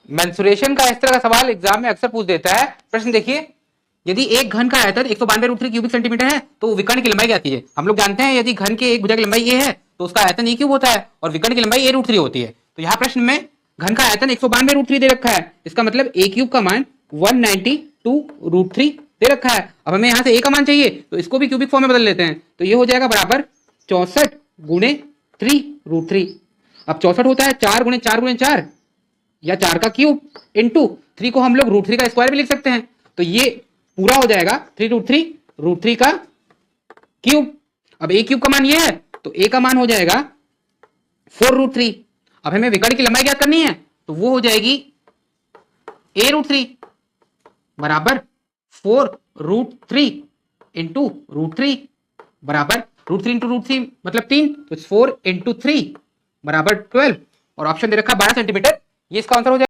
Mensuration का इस तरह का सवाल एग्जाम में अक्सर पूछ देता है। प्रश्न देखिए, यदि एक घन का आयतन 192√3 क्यूबिक सेंटीमीटर है तो विकर्ण की लंबाई क्या आती है। हम लोग जानते हैं यदि घन के एक भुजा की लंबाई a है तो उसका आयतन a क्यूब होता है और विकर्ण की लंबाई a√3 होती है। तो यहाँ प्रश्न में घन का आयतन 192√3 दे रखा है, इसका मतलब a क्यूब का मान 192√3 दे रखा है। अब हमें यहाँ से a का मान चाहिए तो इसको भी क्यूबिक फॉर्म में बदल लेते हैं, तो ये हो जाएगा बराबर 64 गुणे 3√3। अब 64 होता है 4 गुणे 4 गुणे 4 या 4 का क्यूब इंटू 3 को हम लोग √3 का स्क्वायर भी लिख सकते हैं, तो ये पूरा हो जाएगा 3√3 का क्यूब। अब a क्यूब का मान ये है तो a का मान हो जाएगा 4√3। अब हमें विकर्ण की लंबाई ज्ञात करनी है तो वो हो जाएगी a√3 बराबर 4√3 इंटू √3 बराबर √3 इंटू √3 मतलब 3, तो 4 इंटू 3 बराबर 12 और ऑप्शन दे रखा 12 सेंटीमीटर, ये इसका आंसर हो जाएगा।